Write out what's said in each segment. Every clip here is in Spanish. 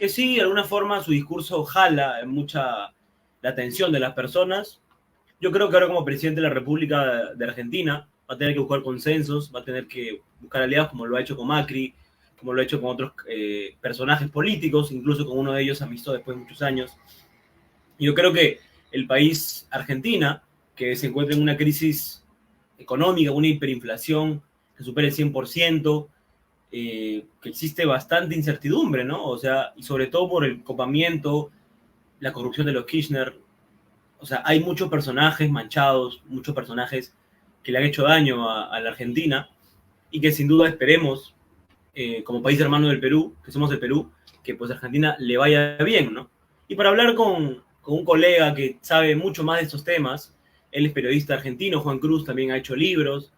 que sí, de alguna forma su discurso jala mucha la atención de las personas. Yo creo que ahora como presidente de la República de Argentina va a tener que buscar consensos, va a tener que buscar aliados como lo ha hecho con Macri, como lo ha hecho con otros personajes políticos, incluso con uno de ellos amistó después de muchos años. Yo creo que el país Argentina, que se encuentra en una crisis económica, una hiperinflación que supera el 100%, que existe bastante incertidumbre, ¿no? O sea, y sobre todo por el copamiento, la corrupción de los Kirchner. O sea, hay muchos personajes manchados, muchos personajes que le han hecho daño a la Argentina y que sin duda esperemos, como país hermano del Perú, que somos el Perú, que pues a Argentina le vaya bien, ¿no? Y para hablar con un colega que sabe mucho más de estos temas, él es periodista argentino, Juan Cruz también ha hecho libros,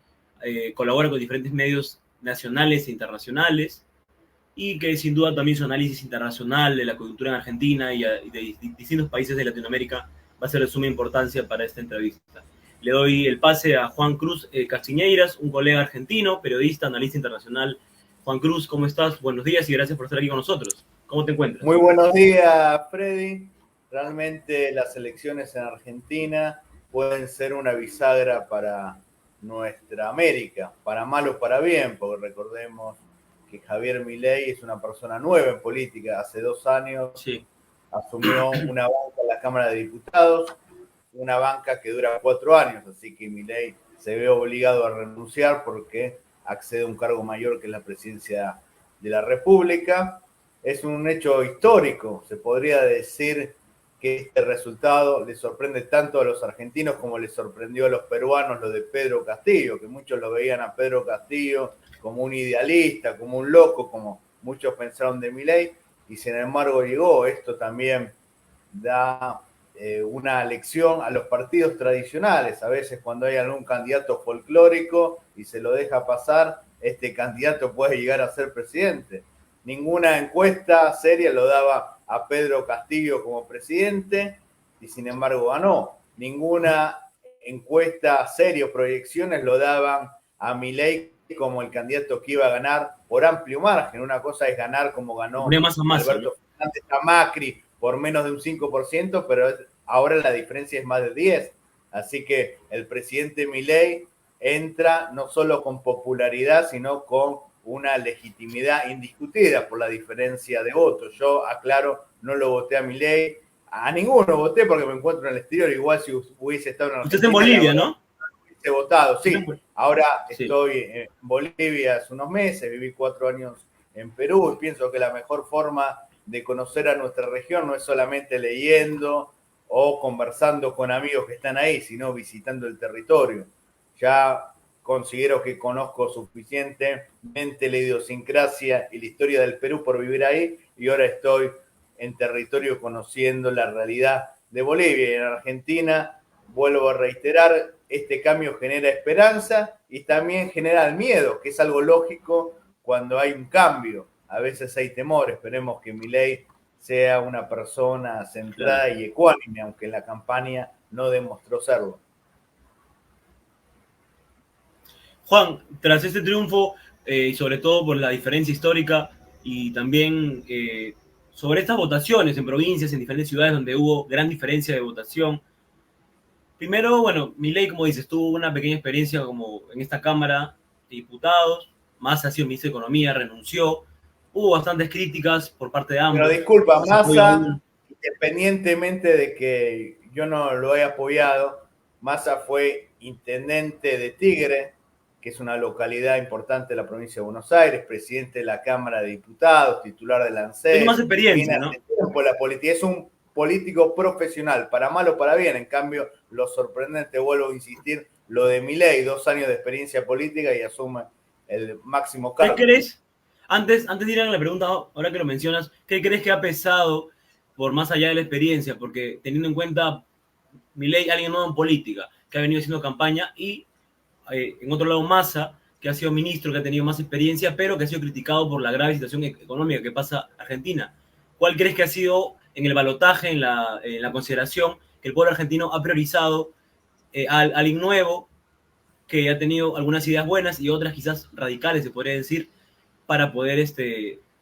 colabora con diferentes medios nacionales e internacionales, y que sin duda también su análisis internacional de la coyuntura en Argentina y de distintos países de Latinoamérica va a ser de suma importancia para esta entrevista. Le doy el pase a Juan Cruz Castiñeiras, un colega argentino, periodista, analista internacional. Juan Cruz, ¿cómo estás? Buenos días y gracias por estar aquí con nosotros. ¿Cómo te encuentras? Muy buenos días, Freddy. Realmente las elecciones en Argentina pueden ser una bisagra para nuestra América, para mal o para bien, porque recordemos que Javier Milei es una persona nueva en política. Hace 2 años sí. Asumió una banca en la Cámara de Diputados, una banca que dura 4 años, así que Milei se ve obligado a renunciar porque accede a un cargo mayor que es la presidencia de la República. Es un hecho histórico, se podría decir que este resultado le sorprende tanto a los argentinos como le sorprendió a los peruanos lo de Pedro Castillo, que muchos lo veían a Pedro Castillo como un idealista, como un loco, como muchos pensaron de Milei, y sin embargo llegó. Esto también da una lección a los partidos tradicionales. A veces cuando hay algún candidato folclórico y se lo deja pasar, este candidato puede llegar a ser presidente. Ninguna encuesta seria lo daba a Pedro Castillo como presidente y sin embargo ganó. Ninguna encuesta seria o proyecciones lo daban a Milei como el candidato que iba a ganar por amplio margen. Una cosa es ganar como ganó Alberto Fernández a Macri por menos de un 5%, pero ahora la diferencia es más de 10%. Así que el presidente Milei entra no solo con popularidad, sino con una legitimidad indiscutida por la diferencia de votos. Yo, aclaro, no lo voté a Milei, a ninguno voté porque me encuentro en el exterior, igual si hubiese estado en Argentina. Usted está en Bolivia, ¿no? He votado, sí. Ahora estoy en Bolivia hace unos meses, viví 4 años en Perú y pienso que la mejor forma de conocer a nuestra región no es solamente leyendo o conversando con amigos que están ahí, sino visitando el territorio. Ya considero que conozco suficientemente la idiosincrasia y la historia del Perú por vivir ahí y ahora estoy en territorio conociendo la realidad de Bolivia. Y en Argentina, vuelvo a reiterar, este cambio genera esperanza y también genera el miedo, que es algo lógico cuando hay un cambio. A veces hay temor. Esperemos que Milei sea una persona centrada y ecuánime, aunque en la campaña no demostró serlo. Juan, tras este triunfo, y sobre todo por la diferencia histórica y también sobre estas votaciones en provincias, en diferentes ciudades donde hubo gran diferencia de votación. Primero, bueno, Milei, como dices, tuvo una pequeña experiencia como en esta Cámara de Diputados, Massa ha sido ministro de Economía, renunció, hubo bastantes críticas por parte de ambos. Pero disculpa, Massa, independientemente de que yo no lo he apoyado, Massa fue intendente de Tigre, que es una localidad importante de la provincia de Buenos Aires, presidente de la Cámara de Diputados, titular del ANSES. Tiene más experiencia, ¿no? Tiempo la política, es un político profesional, para mal o para bien. En cambio, lo sorprendente, vuelvo a insistir, lo de Milei, 2 años de experiencia política y asume el máximo cargo. ¿Qué crees? Antes de ir a la pregunta, ahora que lo mencionas, ¿qué crees que ha pesado por más allá de la experiencia? Porque teniendo en cuenta Milei, alguien nuevo en política, que ha venido haciendo campaña, y en otro lado Massa, que ha sido ministro, que ha tenido más experiencia, pero que ha sido criticado por la grave situación económica que pasa Argentina. ¿Cuál crees que ha sido en el balotaje, en la consideración que el pueblo argentino ha priorizado al alguien nuevo, que ha tenido algunas ideas buenas y otras quizás radicales, se podría decir, para poder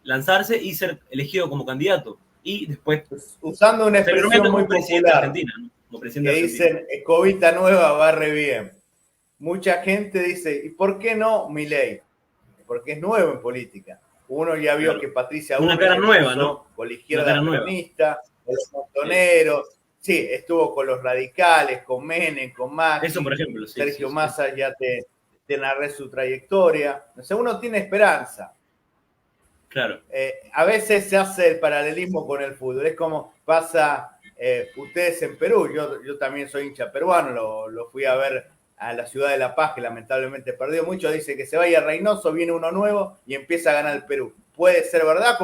lanzarse y ser elegido como candidato. Y después, usando una expresión muy presidente de popular, Argentina, ¿no? Como que presidente de Argentina. dicen, escobita nueva barre bien. Mucha gente dice, ¿y por qué no Milei? Porque es nuevo en política. Uno ya vio Claro. que Patricia Una Bullrich cara nueva, empezó ¿no? con la Una cara izquierda nueva. peronista, con los montoneros, sí, estuvo con los radicales, con Menem, con Eso, por Macri, ejemplo, sí. Sergio Sí. Massa ya te narré su trayectoria. O sea, uno tiene esperanza. Claro. A veces se hace el paralelismo con el fútbol. Es como pasa ustedes en Perú. Yo también soy hincha peruano, lo fui a ver a la ciudad de La Paz, que lamentablemente perdió mucho. Dice que se vaya Reynoso, viene uno nuevo y empieza a ganar el Perú. Puede ser verdad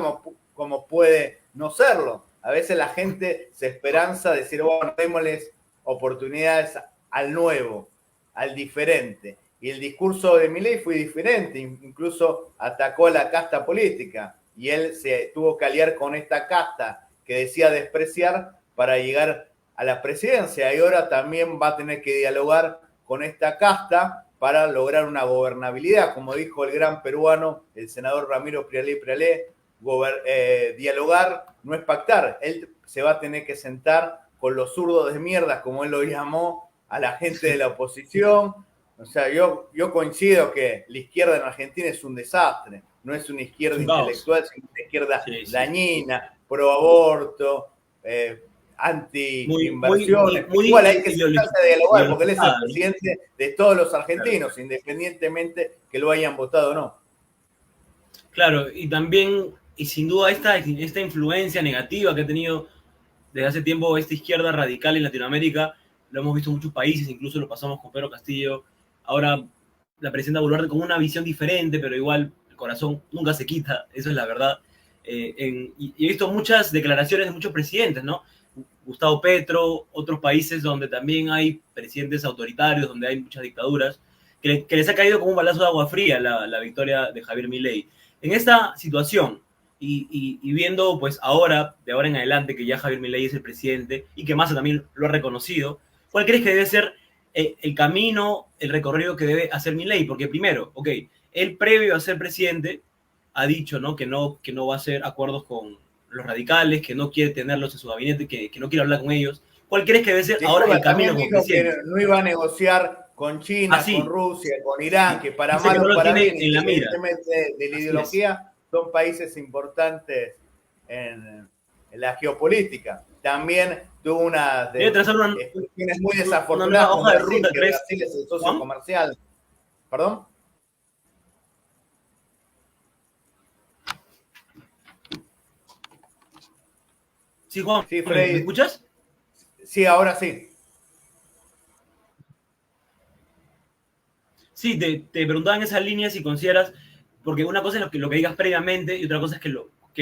como puede no serlo. A veces la gente se esperanza de decir, bueno, démosles oportunidades al nuevo, al diferente. Y el discurso de Milei fue diferente, incluso atacó a la casta política y él se tuvo que aliar con esta casta que decía despreciar para llegar a la presidencia y ahora también va a tener que dialogar con esta casta para lograr una gobernabilidad, como dijo el gran peruano, el senador Ramiro Prialé, dialogar no es pactar, él se va a tener que sentar con los zurdos de mierda, como él lo llamó, a la gente de la oposición. O sea, yo coincido que la izquierda en Argentina es un desastre, no es una izquierda intelectual, es una izquierda dañina, pro aborto, anti-inversiones. Igual hay que sentarse a dialogar porque él es el presidente de todos los argentinos, claro, independientemente que lo hayan votado o no. Claro, y también, y sin duda, esta influencia negativa que ha tenido desde hace tiempo esta izquierda radical en Latinoamérica, lo hemos visto en muchos países, incluso lo pasamos con Pedro Castillo. Ahora la presidenta Boluarte con una visión diferente, pero igual el corazón nunca se quita, eso es la verdad. Y he visto muchas declaraciones de muchos presidentes, ¿no? Gustavo Petro, otros países donde también hay presidentes autoritarios, donde hay muchas dictaduras, que les ha caído como un balazo de agua fría la victoria de Javier Milei. En esta situación, y viendo pues ahora, de ahora en adelante, que ya Javier Milei es el presidente y que Massa también lo ha reconocido, ¿cuál crees que debe ser el camino, el recorrido que debe hacer Milei? Porque primero, ok, él previo a ser presidente ha dicho, ¿no? Que no va a hacer acuerdos con los radicales, que no quiere tenerlos en su gabinete, que no quiere hablar con ellos. ¿Cuál crees que debe ser ahora el camino como presidente? Que no iba a negociar con China, con Rusia, con Irán, que para mal o para bien, independientemente de la ideología, son países importantes en la geopolítica. También tuvo una expresiones muy desafortunadas con Brasil, que Brasil es el socio comercial. ¿Perdón? Sí, Juan, sí, Freddy. ¿Me escuchas? Sí, ahora sí. Sí, te preguntaba en esas líneas si consideras, porque una cosa es lo que digas previamente y otra cosa es que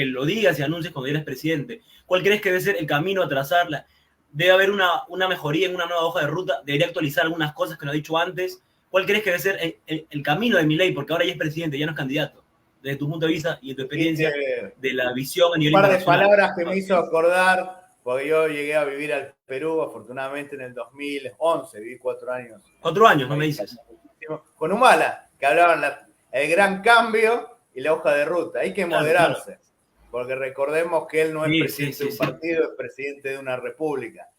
lo digas y anuncies cuando eres presidente. ¿Cuál crees que debe ser el camino a trazarla? ¿Debe haber una mejoría en una nueva hoja de ruta? ¿Debería actualizar algunas cosas que no ha dicho antes? ¿Cuál crees que debe ser el camino de Milei? Porque ahora ya es presidente, ya no es candidato. Desde tu punto de vista y de tu experiencia, de la visión a nivel internacional. Un par de palabras que me hizo acordar, porque yo llegué a vivir al Perú, afortunadamente en el 2011, viví 4 años. 4 años, no me dices. Con Humala, que hablaban el gran cambio y la hoja de ruta. Hay que moderarse, porque recordemos que él no es presidente de un partido, es presidente de una república.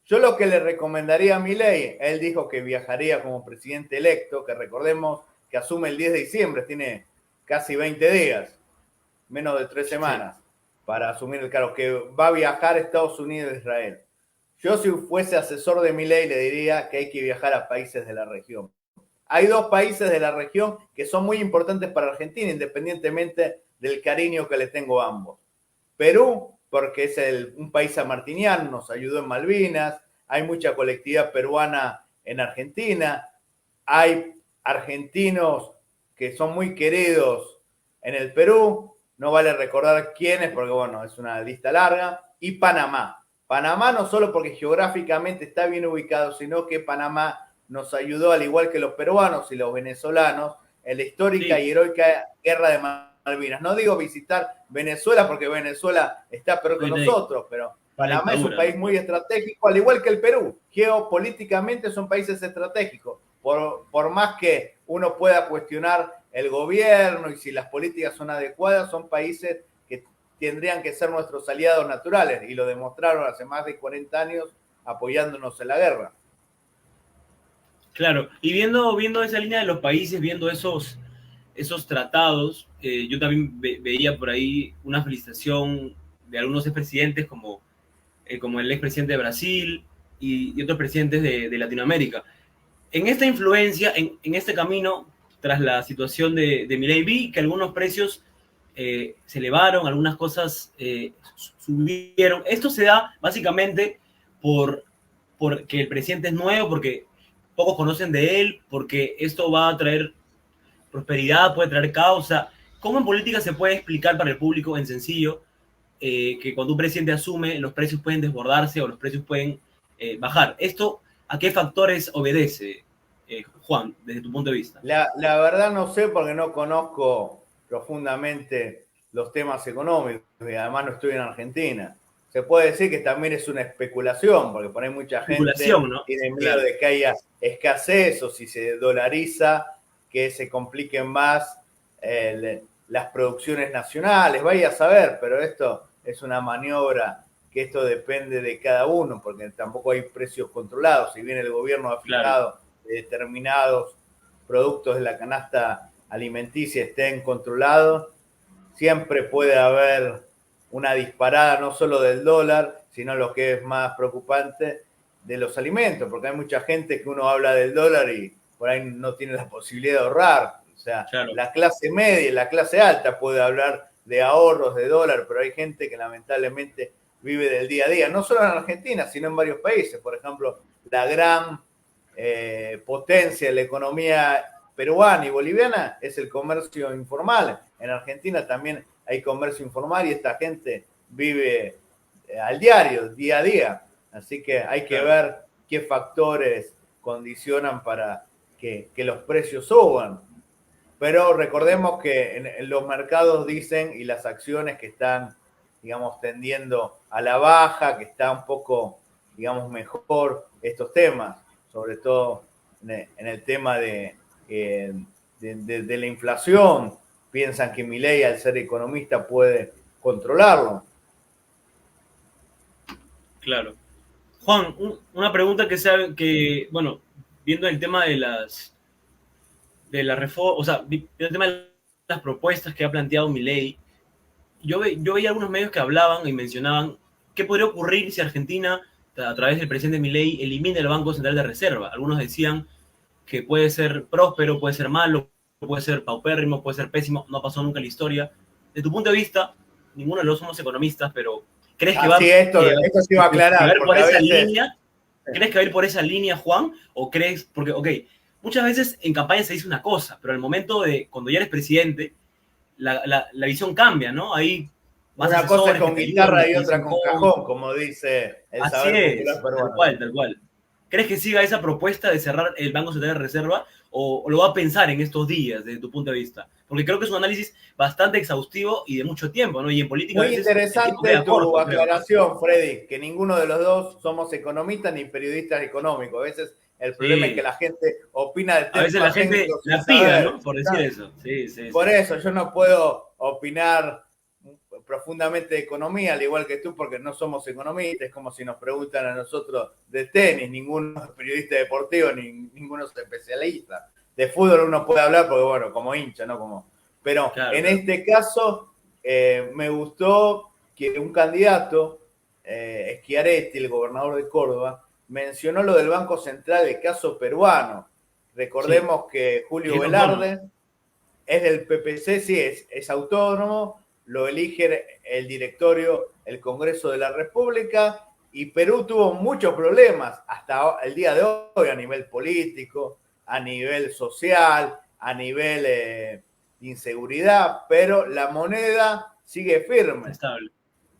Yo lo que le recomendaría a Milei, él dijo que viajaría como presidente electo, que recordemos que asume el 10 de diciembre, tiene casi 20 días, menos de 3 semanas, para asumir el cargo, que va a viajar a Estados Unidos e Israel. Yo, si fuese asesor de Milei, le diría que hay que viajar a países de la región. Hay 2 países de la región que son muy importantes para Argentina, independientemente del cariño que le tengo a ambos. Perú, porque es un país sanmartiniano, nos ayudó en Malvinas, hay mucha colectividad peruana en Argentina, hay argentinos que son muy queridos en el Perú, no vale recordar quiénes porque bueno, es una lista larga, y Panamá. Panamá no solo porque geográficamente está bien ubicado, sino que Panamá nos ayudó, al igual que los peruanos y los venezolanos, en la histórica y heroica guerra de Malvinas. No digo visitar Venezuela porque Venezuela está peor que nosotros, pero Panamá es un país muy estratégico, al igual que el Perú. Geopolíticamente son países estratégicos. Por más que uno pueda cuestionar el gobierno y si las políticas son adecuadas, son países tendrían que ser nuestros aliados naturales, y lo demostraron hace más de 40 años apoyándonos en la guerra. Claro, y viendo esa línea de los países, viendo esos tratados, yo también veía por ahí una felicitación de algunos expresidentes como el expresidente de Brasil y otros presidentes de Latinoamérica. En esta influencia, en este camino, tras la situación de Milei, vi que algunos precios se elevaron, algunas cosas subieron. Esto se da básicamente porque el presidente es nuevo, porque pocos conocen de él, porque esto va a traer prosperidad, puede traer caos. O sea, ¿cómo en política se puede explicar para el público en sencillo que cuando un presidente asume, los precios pueden desbordarse o los precios pueden bajar? ¿Esto a qué factores obedece, Juan, desde tu punto de vista? La verdad no sé, porque no conozco profundamente los temas económicos y además no estoy en Argentina. Se puede decir que también es una especulación, porque por ahí mucha gente, ¿no?, tiene miedo, claro, de que haya escasez, o si se dolariza, que se compliquen más las producciones nacionales. Vaya a saber, pero esto es una maniobra que esto depende de cada uno, porque tampoco hay precios controlados. Si bien el gobierno ha fijado, claro, determinados productos de la canasta alimenticia estén controlados, siempre puede haber una disparada no solo del dólar, sino lo que es más preocupante, de los alimentos, porque hay mucha gente que uno habla del dólar y por ahí no tiene la posibilidad de ahorrar. O sea, claro, la clase media y la clase alta puede hablar de ahorros de dólar, pero hay gente que lamentablemente vive del día a día, no solo en Argentina, sino en varios países. Por ejemplo, la gran potencia de la economía peruana y boliviana es el comercio informal. En Argentina también hay comercio informal y esta gente vive al diario, día a día. Así que hay que ver qué factores condicionan para que los precios suban. Pero recordemos que en los mercados dicen, y las acciones, que están, digamos, tendiendo a la baja, que está un poco, digamos, mejor estos temas, sobre todo en el tema de la inflación. Piensan que Milei, al ser economista, puede controlarlo. Claro. Juan, una pregunta que, bueno, viendo el tema de la reforma, o sea, viendo el tema de las propuestas que ha planteado Milei, yo veía algunos medios que hablaban y mencionaban qué podría ocurrir si Argentina, a través del presidente Milei, elimina el Banco Central de Reserva. Algunos decían que puede ser próspero, puede ser malo, puede ser paupérrimo, puede ser pésimo, no pasó nunca en la historia. De tu punto de vista, ninguno de los somos economistas, pero ¿crees que va esto sí va a aclarar, por esa línea? ¿Crees que va a ir por esa línea, Juan? ¿O crees? Porque, ok, muchas veces en campaña se dice una cosa, pero al momento de cuando ya eres presidente, la visión cambia, ¿no? Ahí una cosa es con guitarra y otra con cajón, como dice el saber popular peruano. Tal cual. ¿Crees que siga esa propuesta de cerrar el Banco Central de Reserva o lo va a pensar en estos días, desde tu punto de vista? Porque creo que es un análisis bastante exhaustivo y de mucho tiempo, ¿no? Y en política muy interesante tu aclaración, Freddy, que ninguno de los dos somos economistas ni periodistas económicos. A veces el problema es que la gente opina del tema. A veces la gente la pida, ¿no? Por decir eso. Sí. Por eso yo no puedo opinar profundamente de economía, al igual que tú, porque no somos economistas. Es como si nos preguntan a nosotros de tenis, ninguno es periodista deportivo, ninguno es especialista. De fútbol uno puede hablar porque, bueno, como hincha, ¿no? Pero claro, en este caso me gustó que un candidato, Schiaretti, el gobernador de Córdoba, mencionó lo del Banco Central, el caso peruano. Recordemos que Julio Velarde es del PPC, sí, es autónomo, lo elige el directorio, el Congreso de la República, y Perú tuvo muchos problemas hasta el día de hoy a nivel político, a nivel social, a nivel de inseguridad, pero la moneda sigue firme. Estable.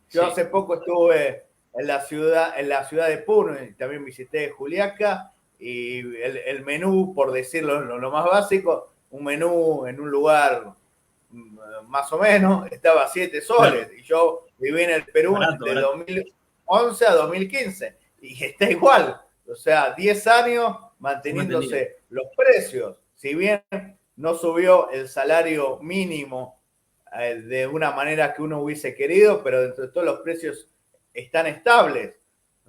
Yo hace poco estuve en la ciudad de Puno, y también visité Juliaca, y el menú, por decirlo lo más básico, un menú en un lugar más o menos, estaba a 7 soles, y yo viví en el Perú de 2011 a 2015, y está igual, o sea, 10 años manteniéndose los precios. Si bien no subió el salario mínimo de una manera que uno hubiese querido, pero dentro de todos los precios están estables.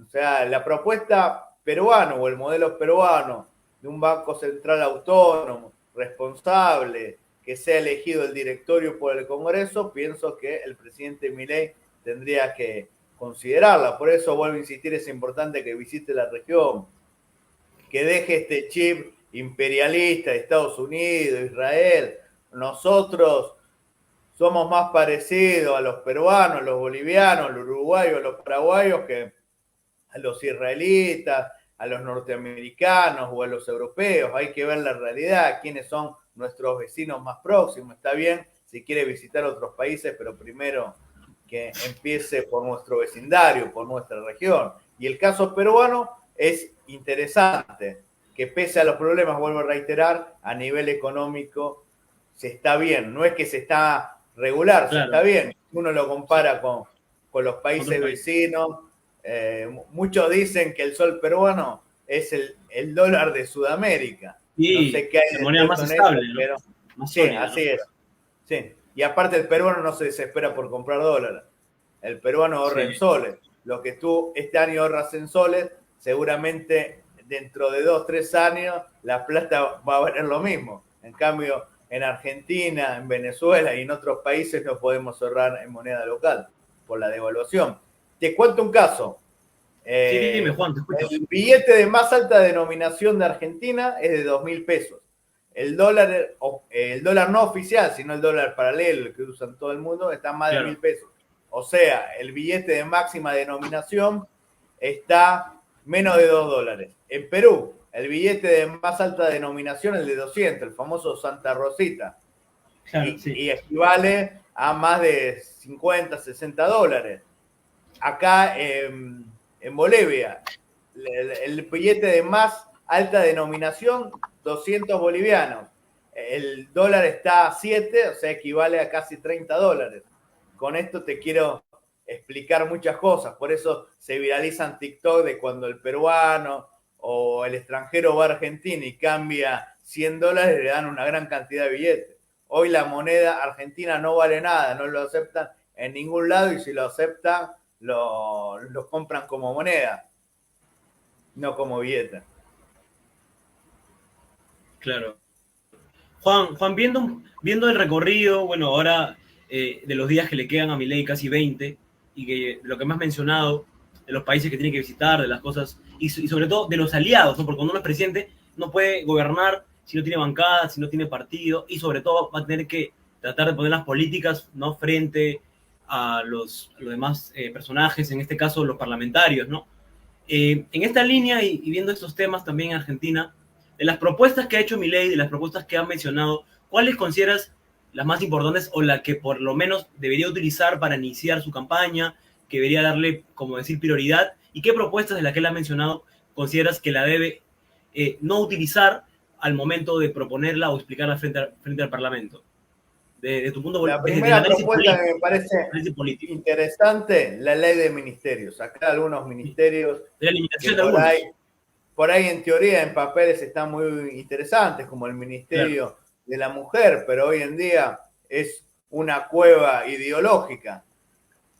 O sea, la propuesta peruana o el modelo peruano de un banco central autónomo, responsable, que sea elegido el directorio por el Congreso, pienso que el presidente Milei tendría que considerarla. Por eso vuelvo a insistir, es importante que visite la región, que deje este chip imperialista de Estados Unidos, Israel. Nosotros somos más parecidos a los peruanos, los bolivianos, los uruguayos, los paraguayos que a los israelitas, a los norteamericanos o a los europeos. Hay que ver la realidad, quiénes son nuestros vecinos más próximos. Está bien si quiere visitar otros países, pero primero que empiece por nuestro vecindario, por nuestra región. Y el caso peruano es interesante, que pese a los problemas, vuelvo a reiterar, a nivel económico se está bien. No es que se está regular, claro, se está bien. Uno lo compara con los países vecinos. Muchos dicen que el sol peruano es el dólar de Sudamérica. Sí, no sé qué hay la moneda más estable, esto, ¿no? pero Más sí, sólida, así ¿no? es. Sí. Y aparte el peruano no se desespera por comprar dólares. El peruano ahorra en soles. Lo que tú este año ahorras en soles, seguramente dentro de 2, 3 años la plata va a valer lo mismo. En cambio, en Argentina, en Venezuela y en otros países no podemos ahorrar en moneda local por la devaluación. Te cuento un caso. Sí, dime, Juan, te escucho. El billete de más alta denominación de Argentina es de 2.000 pesos. El dólar no oficial, sino el dólar paralelo, el que usan todo el mundo, está más de 1.000 pesos. O sea, el billete de máxima denominación está menos de $2. En Perú, el billete de más alta denominación es el de 200, el famoso Santa Rosita. Claro, y equivale a más de 50, 60 dólares. Acá en Bolivia, el billete de más alta denominación, 200 bolivianos. El dólar está a 7, o sea, equivale a casi 30 dólares. Con esto te quiero explicar muchas cosas. Por eso se viralizan TikTok de cuando el peruano o el extranjero va a Argentina y cambia 100 dólares, le dan una gran cantidad de billetes. Hoy la moneda argentina no vale nada, no lo aceptan en ningún lado y si lo aceptan, lo compran como moneda, no como billete. Claro. Juan, viendo el recorrido, bueno, ahora de los días que le quedan a Milei, casi 20, y que lo que me has mencionado, de los países que tiene que visitar, de las cosas, y sobre todo de los aliados, ¿no? Porque cuando uno es presidente no puede gobernar si no tiene bancada, si no tiene partido, y sobre todo va a tener que tratar de poner las políticas, ¿no?, frente a los demás personajes, en este caso los parlamentarios, ¿no? En esta línea y viendo estos temas también en Argentina, de las propuestas que ha hecho Milei, de las propuestas que han mencionado, ¿cuáles consideras las más importantes o la que por lo menos debería utilizar para iniciar su campaña, que debería darle, como decir, prioridad? ¿Y qué propuestas de las que él ha mencionado consideras que la debe no utilizar al momento de proponerla o explicarla frente al Parlamento? De tu punto de vista. La primera propuesta que me parece interesante, la ley de ministerios. Acá algunos ministerios de la eliminación que de por ahí en teoría, en papeles están muy interesantes, como el Ministerio de la Mujer, pero hoy en día es una cueva ideológica.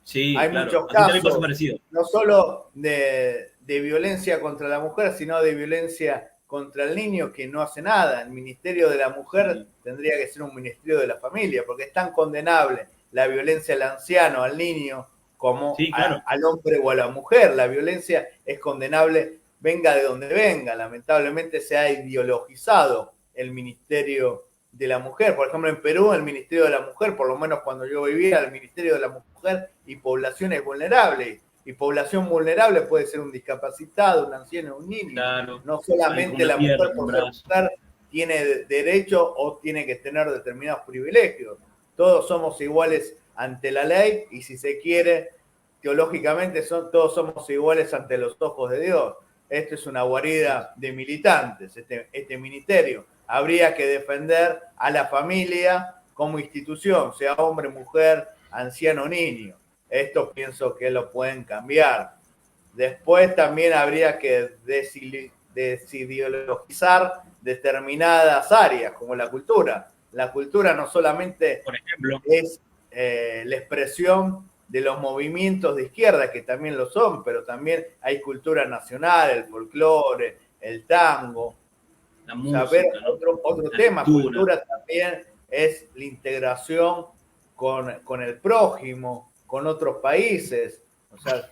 Sí, hay muchos casos, no solo de violencia contra la mujer, sino de violencia contra el niño que no hace nada. El Ministerio de la Mujer tendría que ser un ministerio de la familia, porque es tan condenable la violencia al anciano, al niño, como al hombre o a la mujer. La violencia es condenable, venga de donde venga. Lamentablemente se ha ideologizado el Ministerio de la Mujer. Por ejemplo, en Perú, el Ministerio de la Mujer, por lo menos cuando yo vivía, el Ministerio de la Mujer y poblaciones vulnerables. Y población vulnerable puede ser un discapacitado, un anciano, un niño. Claro. No solamente la mujer por ser mujer tiene derecho o tiene que tener determinados privilegios. Todos somos iguales ante la ley y si se quiere, teológicamente todos somos iguales ante los ojos de Dios. Esto es una guarida de militantes, este ministerio. Habría que defender a la familia como institución, sea hombre, mujer, anciano, niño. Esto pienso que lo pueden cambiar. Después también habría que desideologizar determinadas áreas, como la cultura. La cultura no solamente por ejemplo, es la expresión de los movimientos de izquierda, que también lo son, pero también hay cultura nacional, el folclore, el tango. La música, ¿no? Otro La tema, lectura. cultura también es la integración con el prójimo, con otros países. O sea,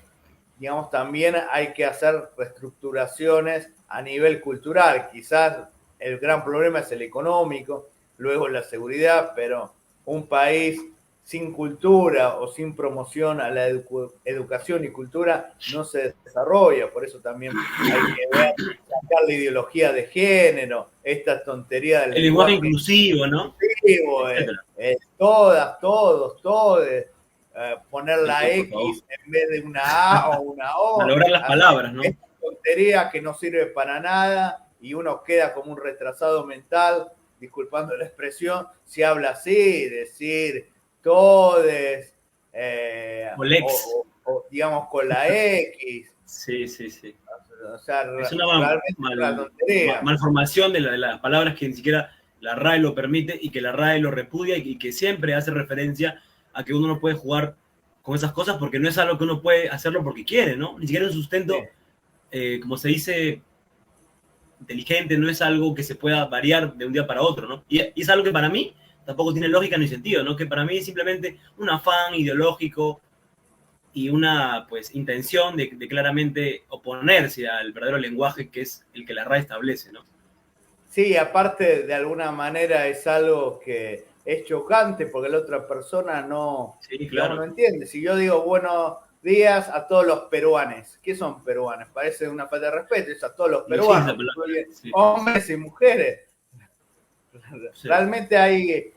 digamos, también hay que hacer reestructuraciones a nivel cultural. Quizás el gran problema es el económico, luego la seguridad, pero un país sin cultura o sin promoción a la educación y cultura no se desarrolla. Por eso también hay que ver, sacar la ideología de género, esta tontería del El lenguaje lenguaje inclusivo, ¿no? inclusivo, Etcétera. todas, todos, poner Sí, la sí, por favor. X en vez de una A o una O. Valorar las palabras, ¿no? Esta tontería que no sirve para nada y uno queda como un retrasado mental, disculpando la expresión, si habla así, decir todes, Olex. o digamos con la X. Sí, sí, sí. O sea, Es una realmente es una tontería. malformación de las palabras que ni siquiera la RAE lo permite y que la RAE lo repudia y que siempre hace referencia a que uno no puede jugar con esas cosas porque no es algo que uno puede hacerlo porque quiere, ¿no? Ni siquiera un sustento, como se dice, inteligente, no es algo que se pueda variar de un día para otro, ¿no? Y es algo que para mí tampoco tiene lógica ni sentido, ¿no? Que para mí es simplemente un afán ideológico y una pues intención de claramente oponerse al verdadero lenguaje que es el que la RAE establece, ¿no? Sí, aparte de alguna manera es algo que es chocante porque la otra persona no, Sí, digamos, no claro. entiende. Si yo digo buenos días a todos los peruanos, ¿qué son peruanos? Parece una falta de respeto, es a todos los No existe esa peruanos, palabra. incluye Sí, hombres y mujeres. sí. Realmente hay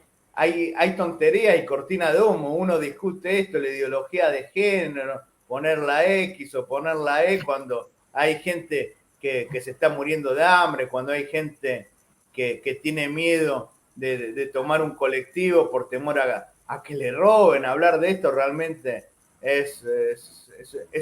tontería y cortina de humo. Uno discute esto, la ideología de género, poner la X o poner la E cuando hay gente que se está muriendo de hambre, cuando hay gente que tiene miedo de tomar un colectivo por temor a que le roben. Hablar de esto realmente es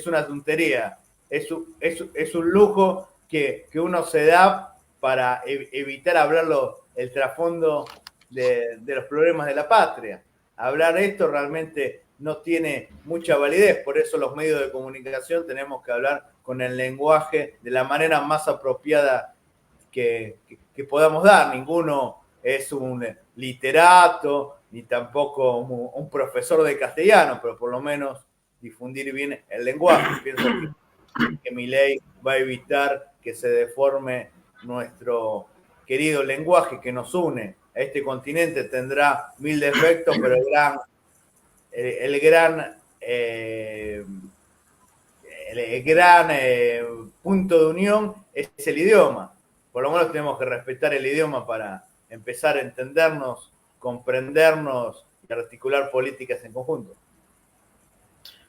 una tontería. Es un lujo que uno se da para evitar hablarlo, el trasfondo de los problemas de la patria. Hablar esto realmente no tiene mucha validez, por eso los medios de comunicación tenemos que hablar con el lenguaje de la manera más apropiada que podamos dar. Ninguno es un literato, ni tampoco un profesor de castellano, pero por lo menos difundir bien el lenguaje. Pienso que Milei va a evitar que se deforme nuestro querido lenguaje que nos une a este continente. Tendrá mil defectos, pero el gran punto de unión es el idioma. Por lo menos tenemos que respetar el idioma para empezar a entendernos, comprendernos y articular políticas en conjunto.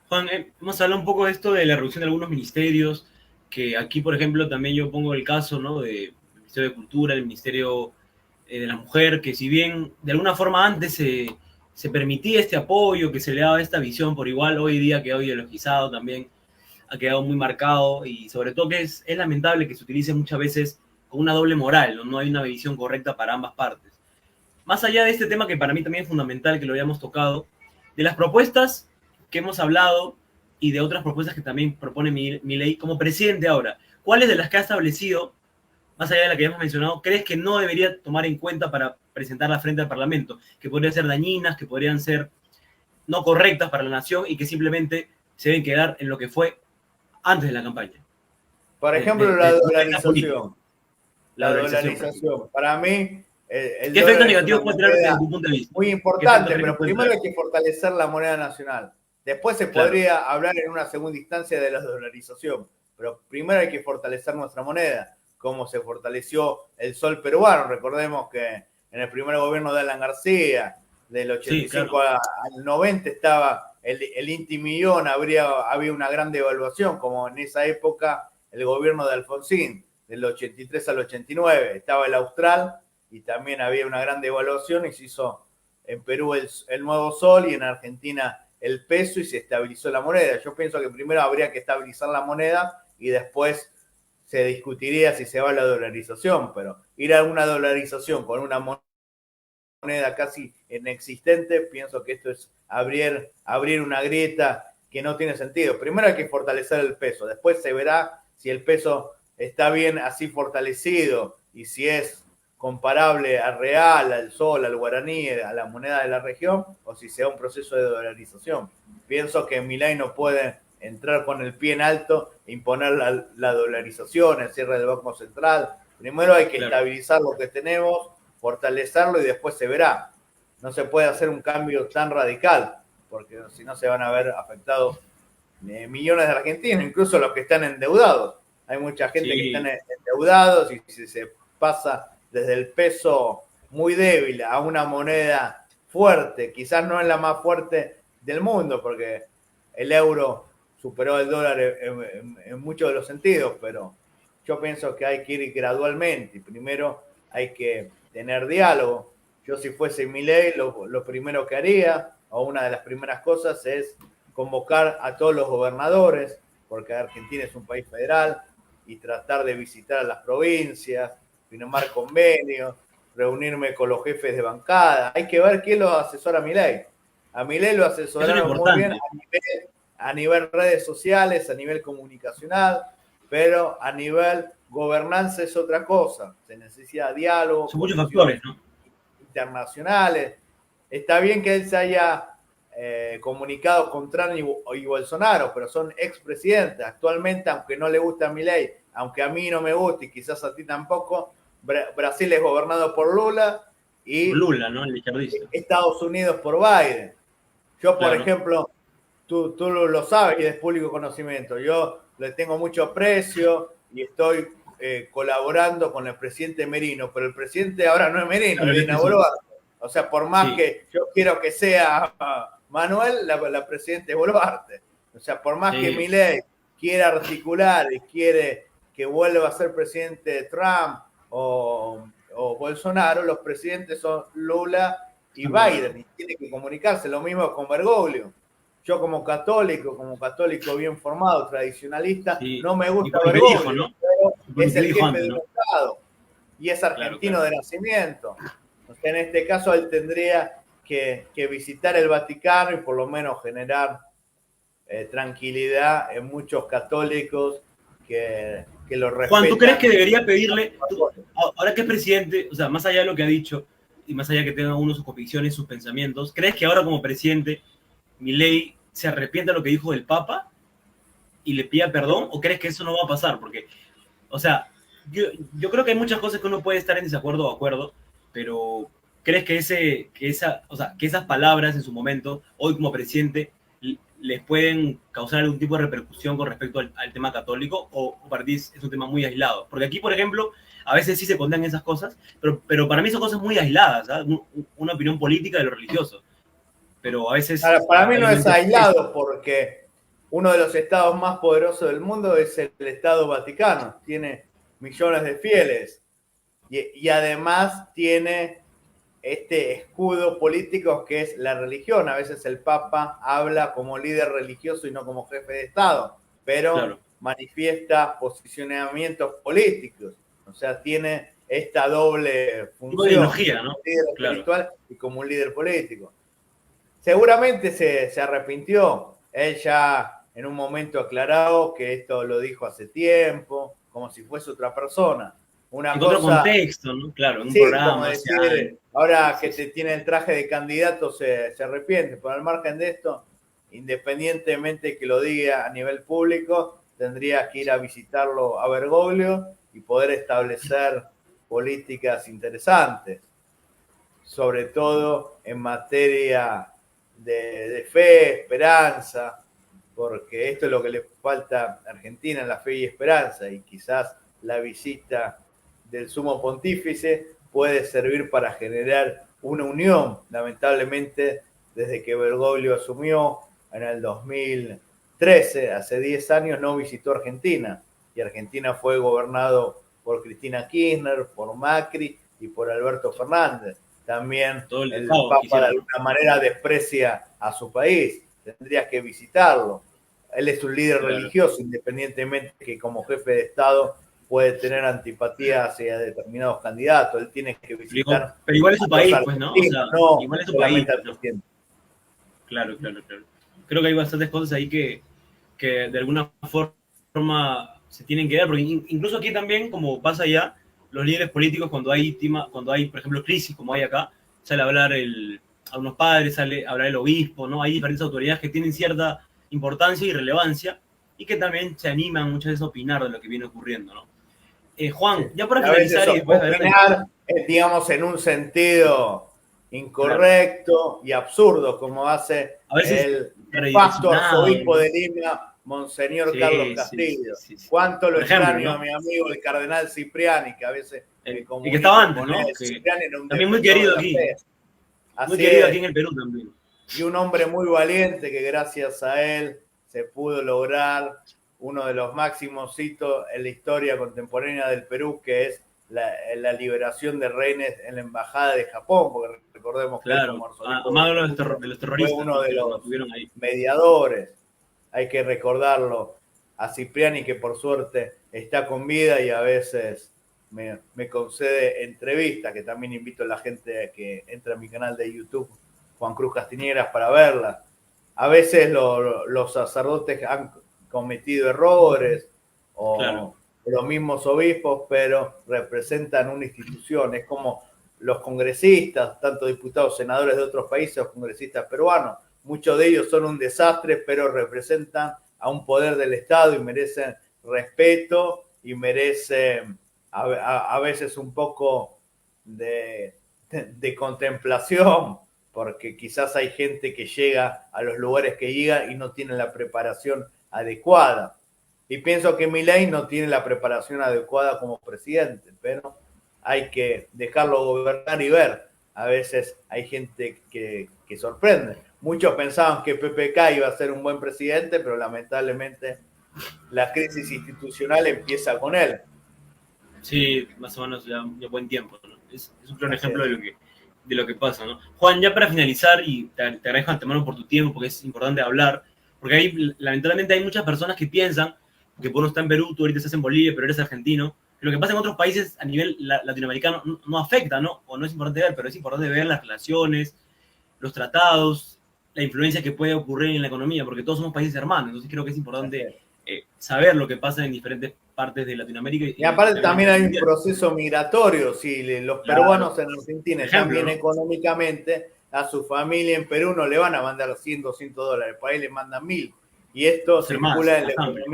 Juan, hemos hablado un poco de esto de la reducción de algunos ministerios, que aquí, por ejemplo, también yo pongo el caso, ¿no? Del Ministerio de Cultura, el Ministerio de la Mujer, que si bien de alguna forma antes se permitía este apoyo, que se le daba esta visión por igual, hoy día quedado ideologizado también, ha quedado muy marcado y sobre todo que es lamentable que se utilice muchas veces con una doble moral, ¿no? No hay una visión correcta para ambas partes. Más allá de este tema que para mí también es fundamental que lo hayamos tocado, de las propuestas que hemos hablado y de otras propuestas que también propone Milei como presidente ahora, ¿cuáles de las que ha establecido, más allá de la que ya hemos mencionado, crees que no debería tomar en cuenta para presentarla frente al Parlamento? Que podrían ser dañinas, que podrían ser no correctas para la nación y que simplemente se deben quedar en lo que fue antes de la campaña. Por ejemplo, De la la política, dolarización. la La dolarización, por ejemplo. dolarización. Para mí, el ¿Qué efectos dólar es una negativos puede tener desde moneda tu punto de vista? muy ¿Qué efectos importante, negativos pero puede primero traer? hay que fortalecer la moneda nacional. Después se Claro. podría hablar en una segunda instancia de la dolarización, pero primero hay que fortalecer nuestra moneda, como se fortaleció el sol peruano. Recordemos que en el primer gobierno de Alan García, del Sí, 85 claro. al 90, estaba el Inti Millón, había una gran devaluación, como en esa época el gobierno de Alfonsín, del 83 al 89, estaba el Austral y también había una gran devaluación y se hizo en Perú el nuevo sol y en Argentina el peso y se estabilizó la moneda. Yo pienso que primero habría que estabilizar la moneda y después se discutiría si se va a la dolarización, pero ir a una dolarización con una moneda moneda casi inexistente, pienso que esto es abrir una grieta que no tiene sentido. Primero hay que fortalecer el peso, después se verá si el peso está bien así fortalecido y si es comparable al real, al sol, al guaraní, a la moneda de la región, o si sea un proceso de dolarización. Pienso que Milei no puede entrar con el pie en alto e imponer la dolarización, el cierre del Banco Central. Primero hay que estabilizar lo que tenemos, fortalecerlo y después se verá. No se puede hacer un cambio tan radical, porque si no se van a ver afectados millones de argentinos, incluso los que están endeudados. Hay mucha gente que están endeudados y si se pasa desde el peso muy débil a una moneda fuerte, quizás no es la más fuerte del mundo, porque el euro superó el dólar en muchos de los sentidos, pero yo pienso que hay que ir gradualmente. Primero hay que tener diálogo. Yo si fuese Milei, lo primero que haría, o una de las primeras cosas, es convocar a todos los gobernadores, porque Argentina es un país federal, y tratar de visitar a las provincias, firmar convenios, reunirme con los jefes de bancada. Hay que ver quién lo asesora a Milei. A Milei lo asesoraron muy bien a nivel redes sociales, a nivel comunicacional, pero a nivel gobernanza es otra cosa. Se necesita diálogo. Son muchos factores, ¿no? Internacionales. Está bien que él se haya comunicado con Trump y Bolsonaro, pero son expresidentes. Actualmente, aunque no le gusta a Milei, aunque a mí no me gusta y quizás a ti tampoco, Brasil es gobernado por Lula y Lula, ¿no? El izquierdista. Estados Unidos por Biden. Yo, por ejemplo, tú lo sabes y es público conocimiento, yo le tengo mucho aprecio y estoy colaborando con el presidente Merino, pero el presidente ahora no es Merino, es Dina Boluarte. O sea, por más que yo quiero que sea Manuel, la presidenta es Boluarte. O sea, por más que Milei quiera articular y quiere que vuelva a ser presidente Trump o Bolsonaro, los presidentes son Lula y Biden, y tiene que comunicarse. Lo mismo con Bergoglio. Yo como católico bien formado, tradicionalista, no me gusta Bergoglio, ¿no? Pero es el jefe de un Estado y es argentino de nacimiento. Entonces, en este caso, él tendría que visitar el Vaticano y por lo menos generar tranquilidad en muchos católicos que lo respetan. Juan, ¿tú crees que debería pedirle, ahora que es presidente, o sea, más allá de lo que ha dicho y más allá que tenga uno sus convicciones, sus pensamientos, ¿crees que ahora como presidente Milei se arrepienta de lo que dijo del Papa y le pida perdón? ¿O crees que eso no va a pasar? Porque, o sea, yo creo que hay muchas cosas que uno puede estar en desacuerdo o acuerdo, pero ¿crees que esas palabras en su momento, hoy como presidente, les pueden causar algún tipo de repercusión con respecto al tema católico, o para ti es un tema muy aislado? Porque aquí, por ejemplo, a veces sí se condenan esas cosas, pero para mí son cosas muy aisladas, ¿sabes? Una opinión política de lo religioso. Pero a veces... Para mí no es aislado, porque uno de los estados más poderosos del mundo es el Estado Vaticano. Tiene millones de fieles y además tiene este escudo político que es la religión. A veces el Papa habla como líder religioso y no como jefe de Estado, pero manifiesta posicionamientos políticos. O sea, tiene esta doble función, ideología, ¿no? Como líder espiritual y como un líder político. Seguramente se arrepintió. Él ya en un momento aclaró que esto lo dijo hace tiempo, como si fuese otra persona. En otro contexto, ¿no? Claro, en un programa. Como decir, ahora que tiene el traje de candidato se arrepiente. Por al margen de esto, independientemente que lo diga a nivel público, tendría que ir a visitarlo a Bergoglio y poder establecer políticas interesantes, sobre todo en materia de fe, esperanza, porque esto es lo que le falta a Argentina, la fe y esperanza, y quizás la visita del sumo pontífice puede servir para generar una unión. Lamentablemente, desde que Bergoglio asumió en el 2013, hace 10 años, no visitó Argentina, y Argentina fue gobernado por Cristina Kirchner, por Macri y por Alberto Fernández. También el Papa de alguna manera desprecia a su país. Tendrías que visitarlo. Él es un líder religioso, independientemente que como jefe de Estado puede tener antipatía hacia determinados candidatos, él tiene que visitar pero igual es a su los país, pues, ¿no? O sea, argentinos, no igual es su país, solamente al pues, ¿no? presidente. Claro, claro, claro. Creo que hay bastantes cosas ahí que de alguna forma se tienen que ver, porque incluso aquí también, como pasa allá, los líderes políticos cuando hay, por ejemplo, crisis como hay acá, sale a hablar a unos padres, sale a hablar el obispo, ¿no? Hay diferentes autoridades que tienen cierta importancia y relevancia y que también se animan muchas veces a opinar de lo que viene ocurriendo, ¿no? Sí. Juan, ya para A veces finalizar y después de hablar opinar, digamos, en un sentido claro, incorrecto y absurdo, como hace a veces el nefasto redireccionado, arzobispo ¿no? de Lima, Monseñor Carlos Sí, sí, sí, Castillo. sí, sí. Cuánto lo Por ejemplo, extraño a ¿no? mi amigo el cardenal Cipriani, que a veces me El que estaba comunico antes, con él. ¿no? Que Cipriani era un también muy defensor de querido la aquí, fe. muy Así querido aquí es. en el Perú también. Y un hombre muy valiente que gracias a él se pudo lograr uno de los máximos hitos en la historia contemporánea del Perú, que es la liberación de rehenes en la embajada de Japón, porque recordemos que él Claro, como arzobispo amado de los fue terroristas, uno ¿no? de Que los los mantuvieron ahí. mediadores. Hay que recordarlo a Cipriani, que por suerte está con vida y a veces me concede entrevistas, que también invito a la gente que entra a mi canal de YouTube, Juan Cruz Castiñeras, para verlas. A veces los sacerdotes han cometido errores Claro, o los mismos obispos, pero representan una institución. Es como los congresistas, tanto diputados, senadores de otros países o congresistas peruanos. Muchos de ellos son un desastre, pero representan a un poder del Estado y merecen respeto y merecen a veces un poco de contemplación, porque quizás hay gente que llega a los lugares que llega y no tiene la preparación adecuada. Y pienso que Milei no tiene la preparación adecuada como presidente, pero hay que dejarlo gobernar y ver. A veces hay gente que sorprende. Muchos pensaban que PPK iba a ser un buen presidente, pero lamentablemente la crisis institucional empieza con él. sí, más o menos ya buen tiempo, ¿no? Es un claro Así ejemplo es. de lo que pasa, ¿no? Juan, ya para finalizar, y te agradezco antemano por tu tiempo, porque es importante hablar, porque ahí, lamentablemente, hay muchas personas que piensan que por uno está en Perú, tú ahorita estás en Bolivia, pero eres argentino. Lo que pasa en otros países a nivel latinoamericano no afecta, ¿no? O no es importante ver, pero es importante ver las relaciones, los tratados, la influencia que puede ocurrir en la economía, porque todos somos países hermanos, entonces creo que es Así importante es. saber lo que pasa en diferentes partes de Latinoamérica Y y aparte obviamente también a hay nivel un mundial. proceso migratorio. Si los Claro, peruanos en Argentina por están ejemplo, bien ¿no? económicamente, a su familia en Perú no le van a mandar 100, $200, para ahí le mandan 1000. Y esto Hacer más, circula más amplio.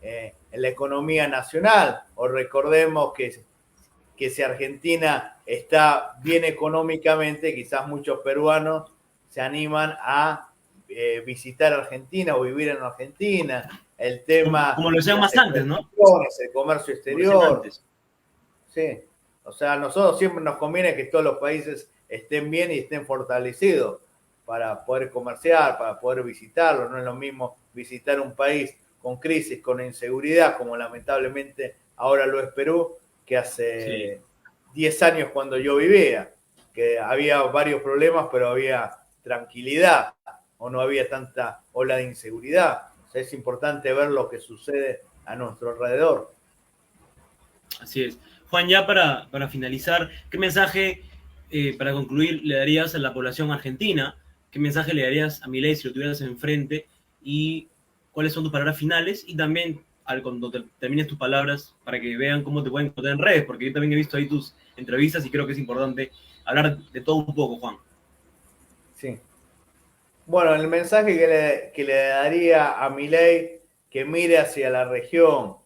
en la economía nacional. O recordemos que si Argentina está bien económicamente, quizás muchos peruanos se animan a visitar Argentina o vivir en Argentina. El tema Como lo de decían las más antes, ¿no? exportaciones, el comercio Como lo decían exterior. antes. Sí. O sea, a nosotros siempre nos conviene que todos los países estén bien y estén fortalecidos para poder comerciar, para poder visitarlo. No es lo mismo visitar un país con crisis, con inseguridad, como lamentablemente ahora lo es Perú, que Sí, hace 10 años cuando yo vivía, que había varios problemas, pero había tranquilidad o no había tanta ola de inseguridad. O sea, es importante ver lo que sucede a nuestro alrededor. así es. Juan, ya para finalizar, ¿qué mensaje, para concluir, le darías a la población argentina? ¿Qué mensaje le darías a Milei si lo tuvieras enfrente? ¿Y cuáles son tus palabras finales? Y también, cuando termines tus palabras, para que vean cómo te pueden encontrar en redes, porque yo también he visto ahí tus entrevistas y creo que es importante hablar de todo un poco, Juan. Sí. Bueno, el mensaje que le daría a Milei, que mire hacia la región,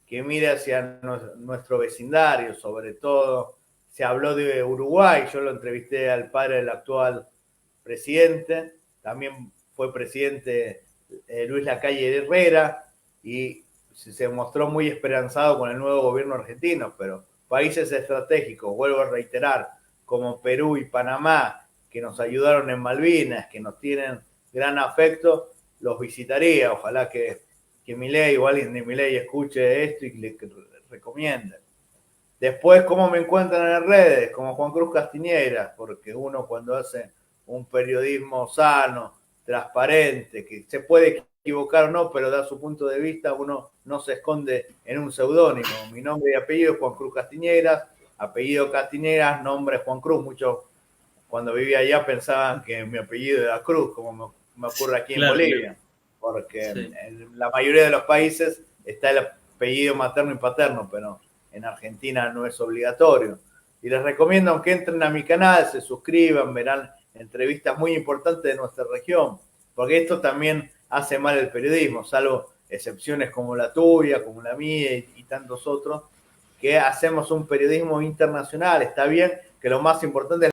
que mire hacia nuestro vecindario, sobre todo. Se habló de Uruguay, yo lo entrevisté al padre del actual presidente, también fue presidente Luis Lacalle Herrera y se mostró muy esperanzado con el nuevo gobierno argentino, pero países estratégicos, vuelvo a reiterar, como Perú y Panamá, que nos ayudaron en Malvinas, que nos tienen gran afecto, los visitaría. Ojalá que Milei o alguien de Milei escuche esto y le recomiende. Después, ¿cómo me encuentran en las redes? Como Juan Cruz Castiñeira, porque uno cuando hace un periodismo sano, transparente, que se puede equivocar o no, pero da su punto de vista, uno no se esconde en un seudónimo. Mi nombre y apellido es Juan Cruz Castiñeras, apellido Castiñeras, nombre Juan Cruz. Muchos cuando vivía allá pensaban que mi apellido era Cruz, como me ocurre aquí en Bolivia, porque sí, en la mayoría de los países está el apellido materno y paterno, pero en Argentina no es obligatorio. Y les recomiendo que entren a mi canal, se suscriban, verán entrevistas muy importantes de nuestra región, porque esto también hace mal el periodismo, salvo excepciones como la tuya, como la mía y tantos otros, que hacemos un periodismo internacional. Está bien que lo más importante es